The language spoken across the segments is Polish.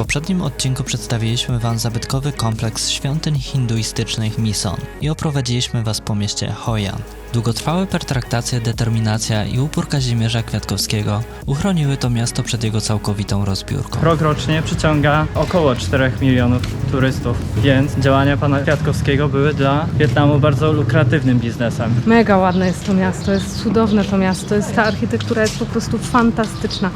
poprzednim odcinku przedstawiliśmy Wam zabytkowy kompleks świątyń hinduistycznych Mison i oprowadziliśmy Was po mieście Hoi An. Długotrwałe pertraktacje, determinacja i upór Kazimierza Kwiatkowskiego uchroniły to miasto przed jego całkowitą rozbiórką. Rok rocznie przyciąga około 4 milionów turystów, więc działania pana Kwiatkowskiego były dla Wietnamu bardzo lukratywnym biznesem. Mega ładne jest to miasto, jest cudowne to miasto, ta architektura jest po prostu fantastyczna,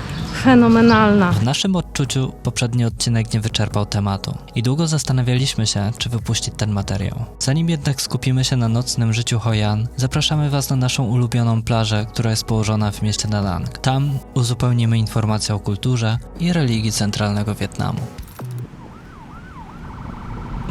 fenomenalna. W naszym odczuciu poprzedni odcinek nie wyczerpał tematu i długo zastanawialiśmy się, czy wypuścić ten materiał. Zanim jednak skupimy się na nocnym życiu Hoi An, zapraszamy Was na naszą ulubioną plażę, która jest położona w mieście Da Nang. Tam uzupełnimy informacje o kulturze i religii centralnego Wietnamu.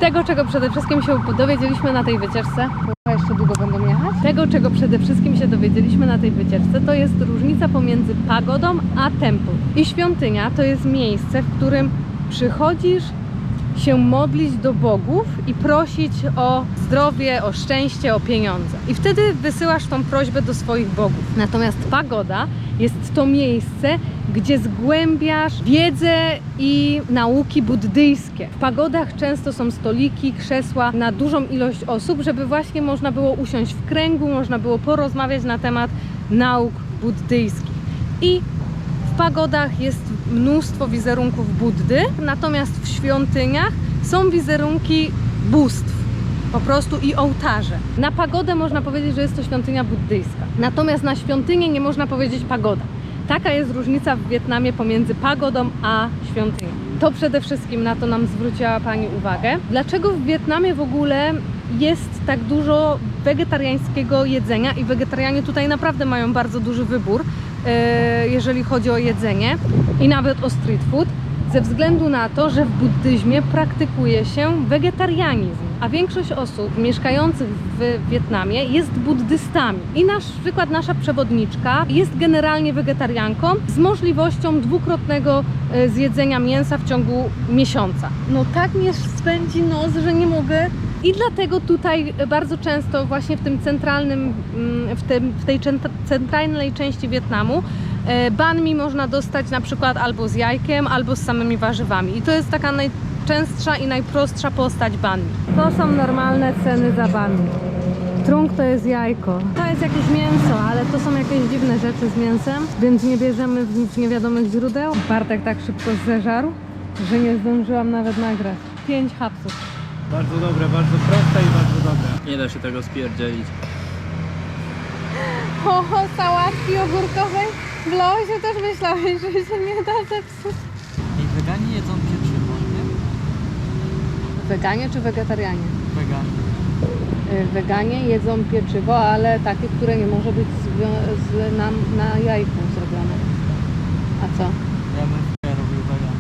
Tego, czego przede wszystkim się dowiedzieliśmy na tej wycieczce, jeszcze długo będą jechać? Tego, czego przede wszystkim się dowiedzieliśmy na tej wycieczce, to jest różnica pomiędzy pagodą a temple. I świątynia to jest miejsce, w którym przychodzisz się modlić do bogów i prosić o zdrowie, o szczęście, o pieniądze. I wtedy wysyłasz tą prośbę do swoich bogów. Natomiast pagoda jest to miejsce, gdzie zgłębiasz wiedzę i nauki buddyjskie. W pagodach często są stoliki, krzesła na dużą ilość osób, żeby właśnie można było usiąść w kręgu, można było porozmawiać na temat nauk buddyjskich. I w pagodach jest mnóstwo wizerunków Buddy, natomiast w świątyniach są wizerunki bóstw, po prostu i ołtarze. Na pagodę można powiedzieć, że jest to świątynia buddyjska, natomiast na świątynię nie można powiedzieć pagoda. Taka jest różnica w Wietnamie pomiędzy pagodą a świątynią. To przede wszystkim na to nam zwróciła Pani uwagę. Dlaczego w Wietnamie w ogóle jest tak dużo wegetariańskiego jedzenia i wegetarianie tutaj naprawdę mają bardzo duży wybór, jeżeli chodzi o jedzenie i nawet o street food, ze względu na to, że w buddyzmie praktykuje się wegetarianizm, a większość osób mieszkających w Wietnamie jest buddystami. I na przykład nasza przewodniczka jest generalnie wegetarianką z możliwością dwukrotnego zjedzenia mięsa w ciągu miesiąca. No tak mnie spędzi nos, że nie mogę. I dlatego tutaj bardzo często właśnie w tym centralnym, w tej centralnej części Wietnamu banh mi można dostać na przykład albo z jajkiem, albo z samymi warzywami. I to jest taka najczęstsza i najprostsza postać banh mi. To są normalne ceny za banh mi. Trunk to jest jajko. To jest jakieś mięso, ale to są jakieś dziwne rzeczy z mięsem, więc nie bierzemy z niewiadomych źródeł. Bartek tak szybko zeżarł, że nie zdążyłam nawet nagrać. 5 hapsów. Bardzo dobre, bardzo proste i bardzo dobre. Nie da się tego spierdzielić. Oho, sałatki ogórkowej. W Laosie też myślałeś, że się nie da zepsuć. I weganie jedzą pieczywo, nie? Weganie czy wegetarianie? Weganie. Weganie jedzą pieczywo, ale takie, które nie może być na jajku zrobione. A co? Ja bym robił wegan.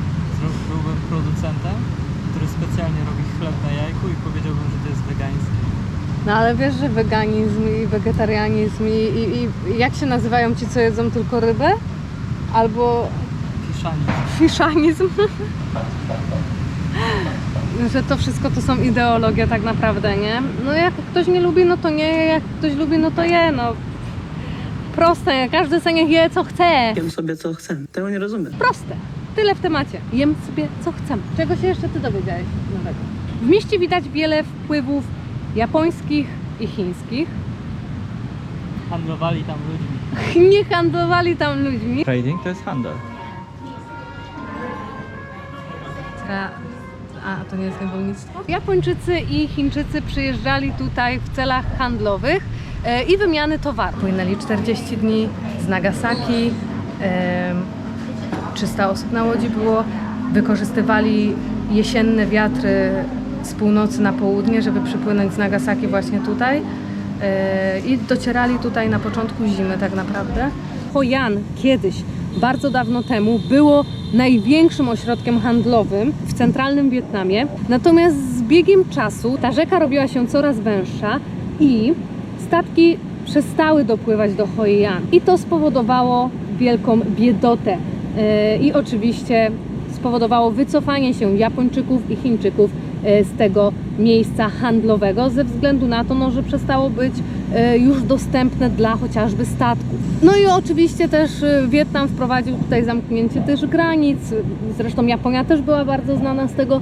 Byłbym producentem, który specjalnie robi chleb na jajku i powiedziałbym, że to jest wegańskie. No ale wiesz, że weganizm i wegetarianizm i jak się nazywają ci, co jedzą tylko rybę? Albo fiszanizm. Że to wszystko to są ideologie tak naprawdę, nie? No jak ktoś nie lubi, no to nie, jak ktoś lubi, no to je, no. Proste, każdy sobie niech je co chce. Jem sobie co chcę. Tego nie rozumiem. Proste. Tyle w temacie. Jem sobie co chcę. Czego się jeszcze ty dowiedziałeś nowego? W mieście widać wiele wpływów japońskich i chińskich. Handlowali tam ludźmi. Nie handlowali tam ludźmi. Trading to jest handel. A to nie jest niewolnictwo? Japończycy i Chińczycy przyjeżdżali tutaj w celach handlowych i wymiany towarów. Płynęli 40 dni z Nagasaki. 300 osób na łodzi było. Wykorzystywali jesienne wiatry z północy na południe, żeby przypłynąć z Nagasaki właśnie tutaj. I docierali tutaj na początku zimy tak naprawdę. Hoi An kiedyś, bardzo dawno temu, było największym ośrodkiem handlowym w centralnym Wietnamie. Natomiast z biegiem czasu ta rzeka robiła się coraz węższa i statki przestały dopływać do Hoi An. I to spowodowało wielką biedotę. I oczywiście spowodowało wycofanie się Japończyków i Chińczyków z tego miejsca handlowego ze względu na to, że przestało być już dostępne dla chociażby statków. No i oczywiście też Wietnam wprowadził tutaj zamknięcie też granic, zresztą Japonia też była bardzo znana z tego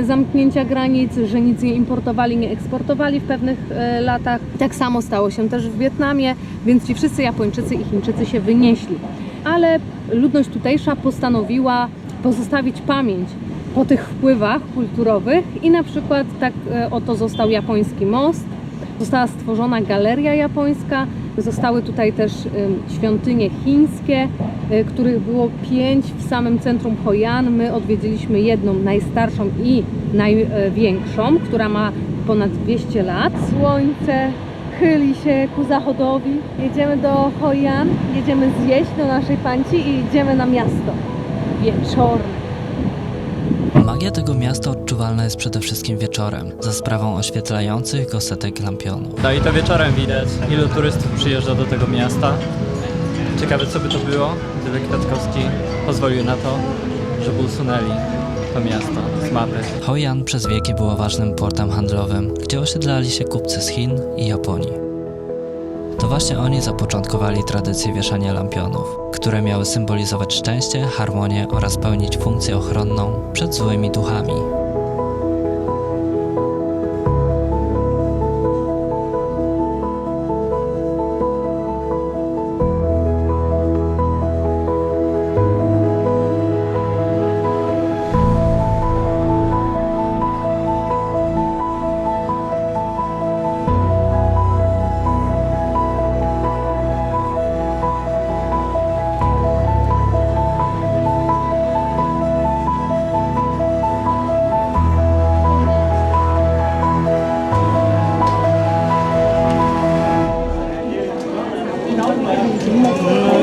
zamknięcia granic, że nic nie importowali, nie eksportowali w pewnych latach. Tak samo stało się też w Wietnamie, więc ci wszyscy Japończycy i Chińczycy się wynieśli. Ale ludność tutejsza postanowiła pozostawić pamięć po tych wpływach kulturowych i na przykład tak oto został japoński most, została stworzona galeria japońska, zostały tutaj też świątynie chińskie, których było 5 w samym centrum Hoi An. My odwiedziliśmy jedną, najstarszą i największą, która ma ponad 200 lat. Słońce chyli się ku zachodowi. Jedziemy do Hoi An, jedziemy zjeść do naszej panci i idziemy na miasto wieczorne. Magia tego miasta odczuwalna jest przede wszystkim wieczorem, za sprawą oświetlających go setek lampionów. No i to wieczorem widać, ilu turystów przyjeżdża do tego miasta. Ciekawe, co by to było, gdyby Kwiatkowski pozwolił na to, żeby usunęli to miasto z mapy. Hoi An przez wieki było ważnym portem handlowym, gdzie osiedlali się kupcy z Chin i Japonii. To właśnie oni zapoczątkowali tradycję wieszania lampionów, które miały symbolizować szczęście, harmonię oraz pełnić funkcję ochronną przed złymi duchami.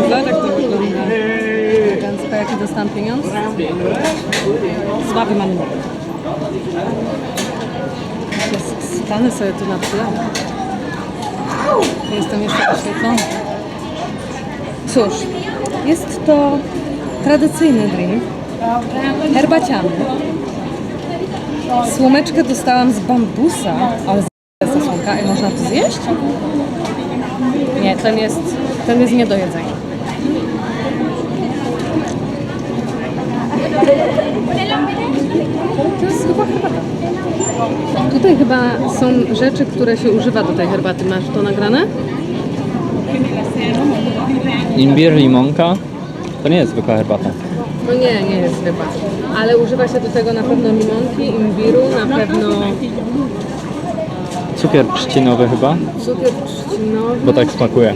Tak to wygląda. Elegancko, jaki dostałam pieniądz? Słaby mam. Stanę sobie tu na tle. Jestem jeszcze oświetlona. Cóż, jest to tradycyjny drink. Herbaciany. Słomeczkę dostałam z bambusa, ale z zasłonka. I można to zjeść? Nie, ten jest nie do jedzenia. To jest chyba herbata. Tutaj chyba są rzeczy, które się używa do tej herbaty. Masz to nagrane? Imbir, limonka, to nie jest zwykła herbata. No nie jest chyba. Ale używa się do tego na pewno limonki, imbiru, na pewno Cukier trzcinowy chyba, cukier trzcinowy. bo tak smakuje.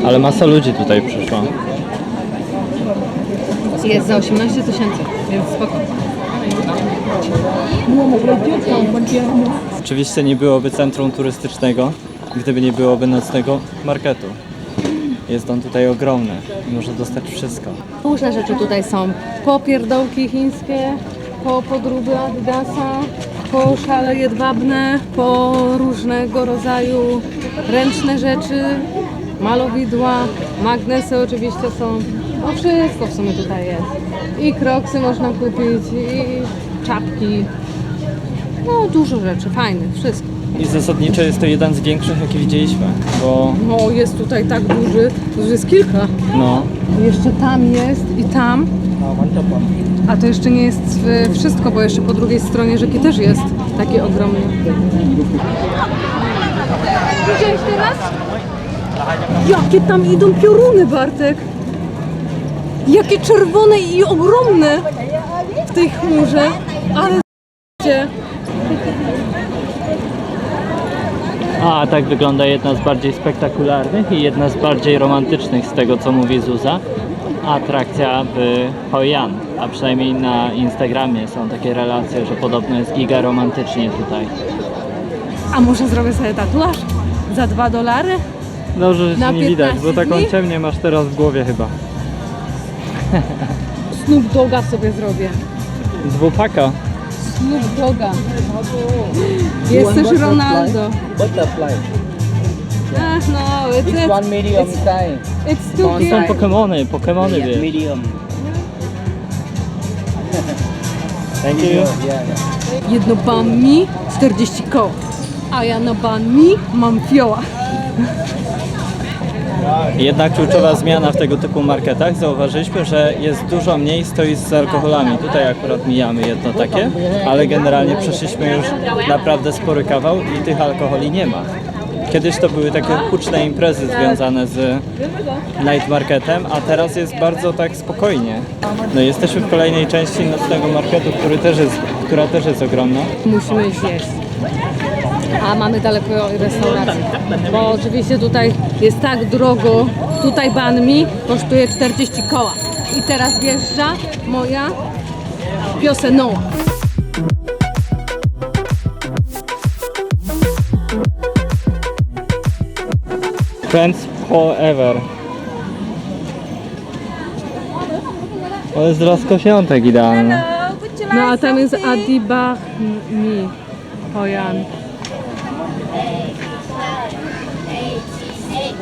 Ale masa ludzi tutaj przyszła. Jest za 18 000, więc spoko. Oczywiście nie byłoby centrum turystycznego, gdyby nie byłoby nocnego marketu. Jest on tutaj ogromny i można dostać wszystko. Różne rzeczy tutaj są. Po pierdołki chińskie, po podróby Adidasa, po szale jedwabne, po różnego rodzaju ręczne rzeczy, malowidła, magnesy oczywiście są. No wszystko w sumie tutaj jest. I kroksy można kupić, i czapki. No dużo rzeczy, fajnych, wszystko. I zasadniczo jest to jeden z większych, jaki widzieliśmy, bo No jest tutaj tak duży, że jest kilka. no, Jeszcze tam jest i tam. A to jeszcze nie jest wszystko, bo jeszcze po drugiej stronie rzeki też jest taki ogromny. Widziałeś teraz? Jakie tam idą pioruny, Bartek! Jakie czerwone i ogromne w tej chmurze! Ale z***cie. a tak wygląda jedna z bardziej spektakularnych i jedna z bardziej romantycznych z tego, co mówi Zuza, atrakcja w Hoi An, a przynajmniej na Instagramie są takie relacje, że podobno jest giga romantycznie tutaj. A może zrobię sobie tatuaż? Za $2? Dobrze, że Na się nie widać, 15 bo taką dni? ciemnię masz teraz w głowie chyba. Snoop Dogga sobie zrobię. Dwupaka. Snoop Dogga. Jest też Ronaldo. Butterfly. Ach no, This one medium size. it's too To big. są Pokemony wiesz. Medium. Thank you. Yeah. Jedno bammi 40 koł. A ja na banh mi mam fioła. Jedna kluczowa zmiana w tego typu marketach, zauważyliśmy, że jest dużo mniej stoisk z alkoholami. Tutaj akurat mijamy jedno takie, ale generalnie przeszliśmy już naprawdę spory kawał i tych alkoholi nie ma. Kiedyś to były takie huczne imprezy związane z night marketem, a teraz jest bardzo tak spokojnie. No i jesteśmy w kolejnej części nocnego marketu, która też jest ogromna. Musimy zjeść. A mamy daleko restaurację. Bo oczywiście tutaj jest tak drogo. Tutaj banh mi kosztuje 40 koła. I teraz wjeżdża moja piosennowa. Friends Forever. To jest dla skoświątek idealne. No a tam jest Adibah mi Hoi An.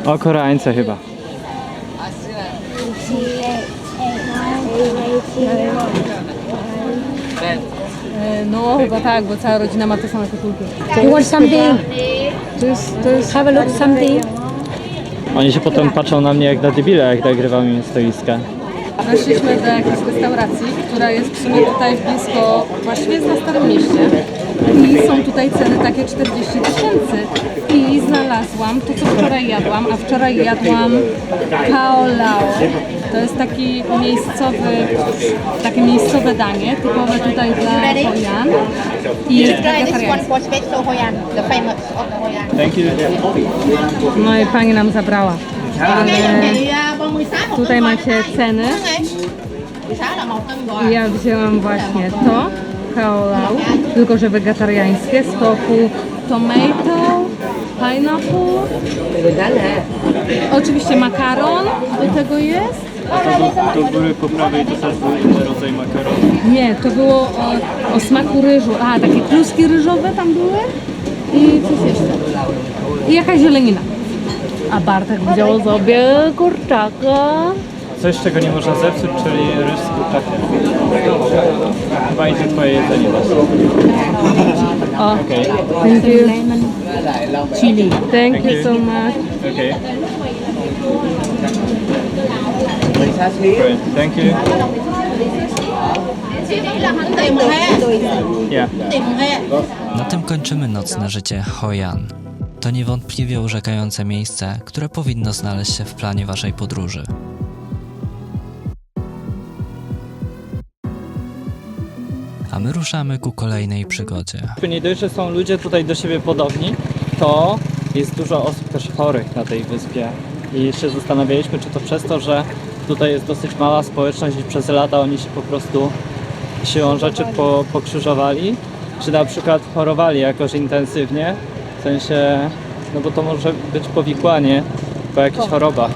O Koreańce chyba. No chyba tak, bo cała rodzina ma te same koszulki. You want something? To jest Have a look something. Oni się potem patrzą na mnie jak na debile, jak nagrywam im stoiska. Weszliśmy do jakiejś restauracji, która jest w sumie tutaj blisko, właściwie jest na Starym Mieście. I są tutaj ceny takie 40 000. I znalazłam to, co wczoraj jadłam, a wczoraj jadłam Khao Lao. To jest takie miejscowe danie, typowe tutaj dla Hoi An. I jest Try this one wegetariańskie. for special Hoi An, the famous of the Hoi An. Thank you. No i pani nam zabrała. Ale tutaj macie ceny. I ja wzięłam właśnie to, Khao Lao, tylko że wegetariańskie, z tofu tomato, pineapple. Oczywiście makaron do tego jest. Do góry po prawej to też był inny rodzaj makaronu. Nie, to było o smaku ryżu. A, takie kluski ryżowe tam były. I coś jeszcze. I jakaś zielenina. A Bartek wziął sobie kurczaka. Coś, czego nie można zepsuć, czyli ryż z kurczakiem. Chyba idzie twoje jedzenie właśnie. O, Okej. thank you. Chili. Thank you so much. Okej. Thank you. Yeah. Na tym kończymy nocne życie Hoi An. To niewątpliwie urzekające miejsce, które powinno znaleźć się w planie waszej podróży. A my ruszamy ku kolejnej przygodzie. Nie dość, że są ludzie tutaj do siebie podobni, to jest dużo osób też chorych na tej wyspie. I się zastanawialiśmy, czy to przez to, że tutaj jest dosyć mała społeczność i przez lata oni się po prostu siłą rzeczy pokrzyżowali, czy na przykład chorowali jakoś intensywnie, w sensie, no bo to może być powikłanie po jakichś chorobach.